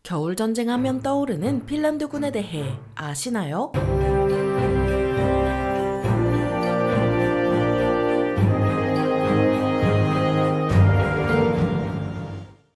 겨울전쟁 하면 떠오르는 핀란드군에 대해 아시나요?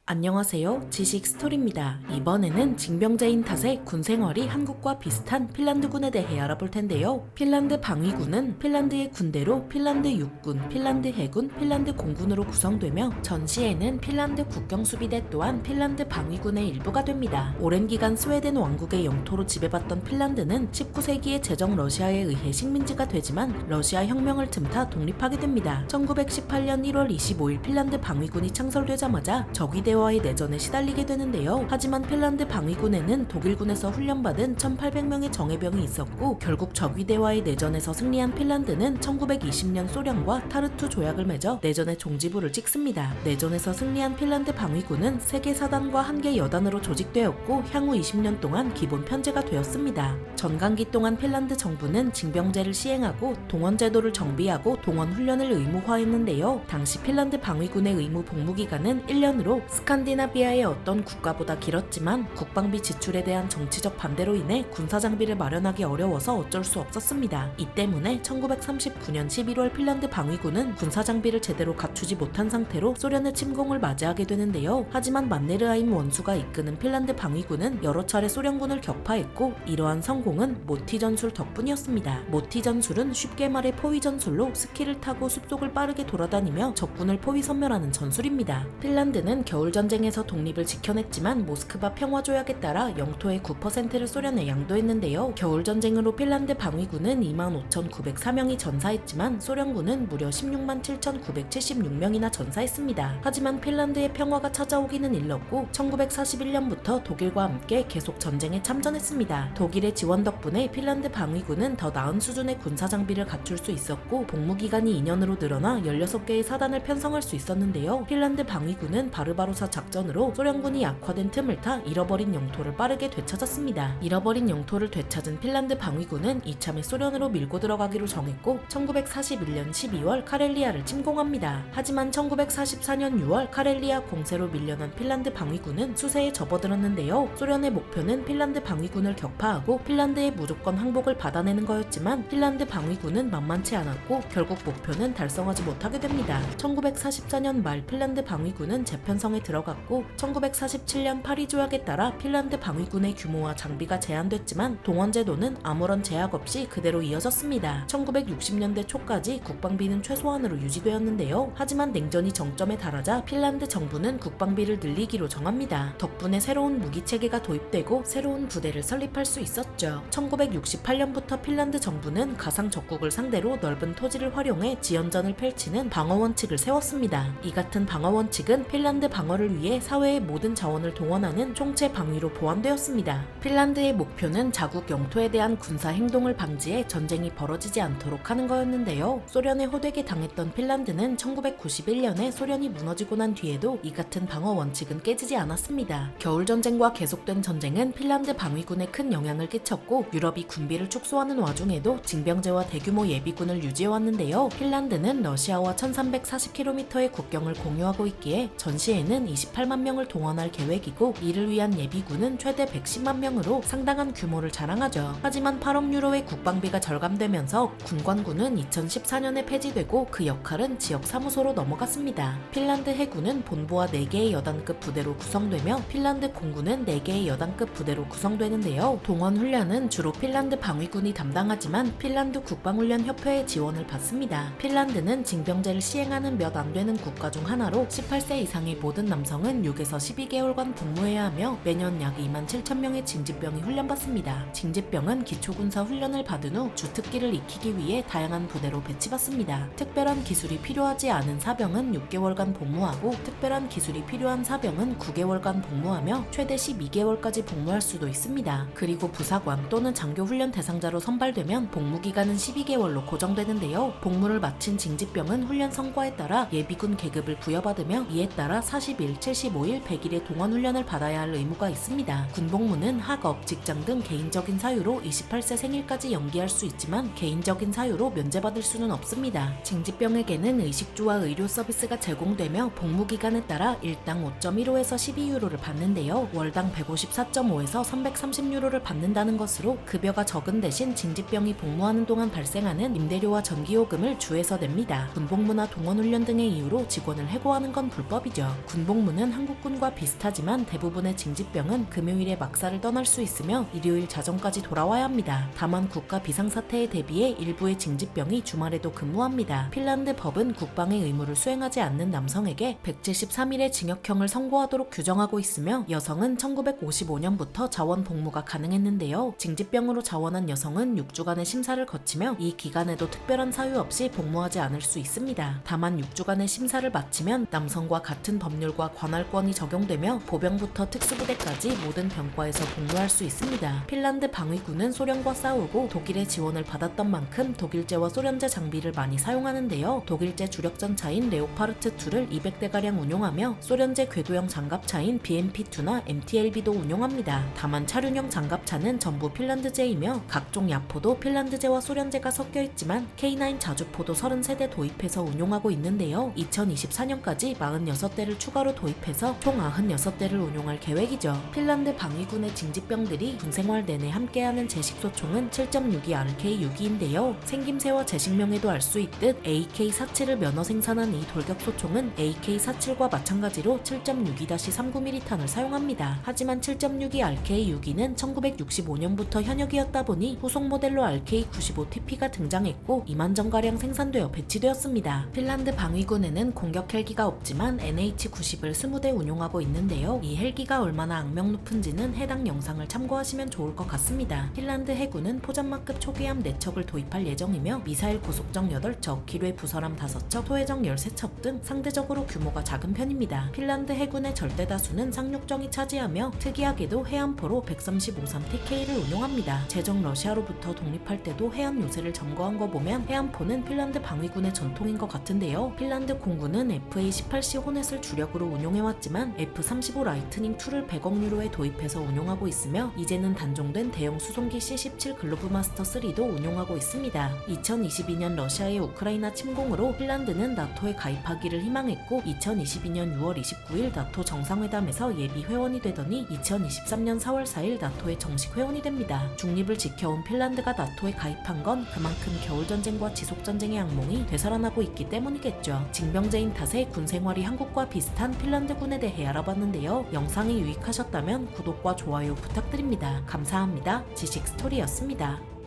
안녕하세요. 지식 스토리입니다. 이번에는 징병제인 탓에 군 생활이 한국과 비슷한 핀란드군에 대해 알아볼 텐데요. 핀란드 방위군은 핀란드의 군대로 핀란드 육군, 핀란드 해군, 핀란드 공군으로 구성되며 전시에는 핀란드 국경수비대 또한 핀란드 방위군의 일부가 됩니다. 오랜 기간 스웨덴 왕국의 영토로 지배받던 핀란드는 19세기에 제정 러시아에 의해 식민지가 되지만 러시아 혁명을 틈타 독립하게 됩니다. 1918년 1월 25일 핀란드 방위군이 창설되자마자 적위대와의 내전에 시달리게 되는데요. 하지만 핀란드 방위군에는 독일군에서 훈련받은 1800명의 정예병이 있었고 결국 적위대와의 내전에서 승리한 핀란드는 1920년 소련과 타르투 조약을 맺어 내전의 종지부를 찍습니다. 내전에서 승리한 핀란드 방위군은 세계 사단과 한 개 여단으로 조직되었고 향후 20년 동안 기본 편제가 되었습니다. 전강기 동안 핀란드 정부는 징병제를 시행하고 동원제도를 정비하고 동원 훈련을 의무화했는데요. 당시 핀란드 방위군의 의무 복무 기간은 1년으로 스칸디나비아의 어떤 국가보다 길었지만 국방비 지출에 대한 정치적 반대로 인해 군사 장비를 마련하기 어려워서 어쩔 수 없었습니다. 이 때문에 1939년 11월 핀란드 방위군은 군사 장비를 제대로 갖추지 못한 상태로 소련의 침공을 맞이하게 되는데요. 하지만 만네르하임 원수가 이끄는 핀란드 방위군은 여러 차례 소련군을 격파했고 이러한 성공은 모티 전술 덕분이었습니다. 모티 전술은 쉽게 말해 포위 전술로 스키를 타고 숲속을 빠르게 돌아다니며 적군을 포위 섬멸하는 전술입니다. 핀란드는 겨울전쟁에서 독립을 지켜냈지만 모스크바 평화조약에 따라 영토의 9%를 소련에 양도했는데요. 겨울전쟁으로 핀란드 방위군은 25,904명이 전사했지만 소련군은 무려 16만 7,976명이나 전사했습니다. 하지만 핀란드의 평화가 찾아오기는 일렀고 1941년부터 독일과 함께 계속 전쟁에 참전했습니다. 독일의 지원 덕분에 핀란드 방위군은 더 나은 수준의 군사 장비를 갖출 수 있었고 복무기간이 2년으로 늘어나 16개의 사단을 편성할 수 있었는데요. 핀란드 방위군은 바르바로사 작전으로 소련군이 약화된 틈을 타 잃어버린 영토를 빠르게 되찾았습니다. 잃어버린 영토를 되찾은 핀란드 방위군은 이참에 소련으로 밀고 들어가기로 정했고 1941년 12월 카렐리아를 침공합니다. 하지만 1944년 6월 카렐리아 공세로 밀려난 핀란드 방위군은 수세에 접어들었는데요. 소련의 목표는 핀란드 방위군을 격파하고 핀란드의 무조건 항복을 받아내는 거였지만 핀란드 방위군은 만만치 않았고 결국 목표는 달성하지 못하게 됩니다. 1944년 말 핀란드 방위군은 재편성에 들어갔고 1947년 파리 조약에 따라 핀란드 방위군의 규모와 장비가 제한됐지만 동원제도는 아무런 제약 없이 그대로 이어졌습니다. 1960년대 초까지 국방비는 최소한으로 유지되었는데요. 하지만 냉전이 정점에 달하자 핀란드 정부는 국방비를 늘리기로 정합니다. 덕분에 새로운 무기체계가 도입되고 새로운 부대를 설립할 수 있었죠. 1968년부터 핀란드 정부는 가상 적국을 상대로 넓은 토지를 활용해 지연전을 펼치는 방어원칙을 세웠습니다. 이 같은 방어원칙은 핀란드 방어를 위해 사회의 모든 자원을 동원하는 총체 방위로 보완되었습니다. 핀란드의 목표는 자국 영토에 대한 군사 행동을 방지해 전쟁이 벌어지지 않도록 하는 거였는데요. 소련에 호되게 당했던 핀란드는 1991년에 소련이 무너지고 난 뒤에도 이 같은 방어 원칙은 깨지지 않았습니다. 겨울전쟁과 계속된 전쟁은 핀란드 방위군에 큰 영향을 끼쳤고 유럽이 군비를 축소하는 와중에도 징병제와 대규모 예비군을 유지해왔는데요. 핀란드는 러시아와 1340km의 국경을 공유하고 있기에 전시에는 28만 명을 동원할 계획이고 이를 위한 예비군은 최대 110만 명으로 상당한 규모를 자랑하죠. 하지만 8억 유로의 국방비가 절감되면서 군관군은 2014년에 폐지되고 그 역할은 지역 사무소로 넘어갔습니다. 핀란드 해군은 본부와 4개의 여단급 부대로 구성되며 핀란드 공군은 4개의 여단급 부대로 구성되는데요. 동원 훈련은 주로 핀란드 방위군이 담당하지만 핀란드 국방훈련협회의 지원을 받습니다. 핀란드는 징병제를 시행하는 몇 안 되는 국가 중 하나로 18세 이상의 모든 남성은 6에서 12개월간 복무해야 하며 매년 약 2만 7천 명의 징집병이 훈련받습니다. 징집병은 기초군사 훈련을 받은 후 주특기를 익히기 위해 다양한 부대로 배치받습니다. 특별한 기술이 필요하지 않은 사병은 6개월간 복무하고 특별한 기술이 필요한 사병은 9개월간 복무하며 최대 12개월까지 복무할 수도 있습니다. 그리고 부사관 또는 장교 훈련 대상자로 선발되면 복무기간은 12개월로 고정되는데요. 복무를 마친 징집병은 훈련 성과에 따라 예비군 계급을 부여받으며 이에 따라 41, 75일 100일의 동원 훈련을 받아야 할 의무가 있습니다. 군복무는 학업, 직장 등 개인적인 사유로 28세 생일까지 연기할 수 있지만 개인적인 사유로 면제받을 수는 없습니다. 징집병에게는 의식주와 의료 서비스가 제공되며 복무 기간에 따라 일당 5.15에서 12유로를 받는데요. 월당 154.5에서 330유로를 받는다는 것으로 급여가 적은 대신 징집병이 복무하는 동안 발생하는 임대료와 전기요금을 주에서 냅니다. 군복무나 동원훈련 등의 이유로 직원을 해고하는 건 불법이죠. 군복무는 한국군과 비슷하지만 대부분의 징집병은 금요일에 막사를 떠날 수 있으며 일요일 자정까지 돌아와야 합니다. 다만 국가 비상사태에 대비해 일부의 징집병이 주말에도 근무합니다. 핀란드 법은 국방의 의무를 수행하지 않는 남성에게 173일의 징역형을 선고하도록 규정하고 있으며 여성은 1955년부터 자원 복무가 가능했는데요. 징집병으로 자원한 여성은 6주간의 심사를 거치며 이 기간에도 특별한 사유 없이 복무하지 않을 수 있습니다. 다만 6주간의 심사를 마치면 남성과 같은 법률과 관할권이 적용되며 보병부터 특수부대까지 모든 병과에서 복무할 수 있습니다. 핀란드 방위군은 소련과 싸우고 독일의 지원을 받았던 만큼 독일제와 소련제 장비를 많이 사용하는데요. 독일제 주력 전차인 레오파르트2를 200대가량 운용하며 소련제 궤도형 장갑차인 BMP2나 MTLB도 운용합니다. 다만 차륜형 장갑차는 전부 핀란드제이며 각종 야포도 핀란드제와 소련제가 섞여 있지만 K9 자주포도 33대 도입해서 운용하고 있는데요. 2024년까지 46대를 추가로 도입해서 총 96대를 운용할 계획이죠. 핀란드 방위군의 징집병들이 군생활 내내 함께하는 제식소총은 7.62RK6인데요. 생김새와 제식명에도 알 수 있듯 AK-47을 면허 생산한 이 돌격소총은 AK-47과 마찬가지로 7.62-39mm 탄을 사용합니다. 하지만 7.62RK6는 1965년부터 현역이었다 보니 후속 모델로 RK-95TP가 등장했고 2만 정가량 생산되어 배치되었습니다. 핀란드 방위군에는 공격 헬기가 없지만 NH-90을 20대 운용하고 있는데요. 이 헬기가 얼마나 악명 높은지는 해당 영상을 참고하시면 좋을 것 같습니다. 핀란드 해군은 포잔마급 초기함 4척을 도입할 예정이며 미사일 고속정 8척, 기뢰 부설함 5척, 소해정 13척 등 상대적으로 규모가 작은 편입니다. 핀란드 해군의 절대 다수는 상륙정이 차지하며 특이하게도 해안포로 135-3TK를 운용합니다. 제정 러시아로부터 독립할 때도 해안 요새를 점거한 거 보면 해안포는 핀란드 방위군의 전통인 것 같은데요. 핀란드 공군은 FA-18C 호넷을 주력으로 운용해왔지만 F-35 라이트닝2를 100억 유로에 도입해서 운용하고 있으며 이제는 단종된 대형 수송기 C-17 글로브마스터 3도 운용하고 있습니다. 2022년 러시아의 우크라이나 침공으로 핀란드는 나토에 가입하기를 희망했고 2022년 6월 29일 나토 정상회담에서 예비 회원이 되더니 2023년 4월 4일 나토의 정식 회원이 됩니다. 중립을 지켜온 핀란드가 나토에 가입한 건 그만큼 겨울전쟁과 지속전쟁의 악몽이 되살아나고 있기 때문이겠죠. 징병제인 탓에 군생활이 한국과 비슷한 핀란드군에 대해 알아봤는데요. 영상이 유익하셨다면 구독과 좋아요 부탁드립니다. 감사합니다. 지식스토리였습니다.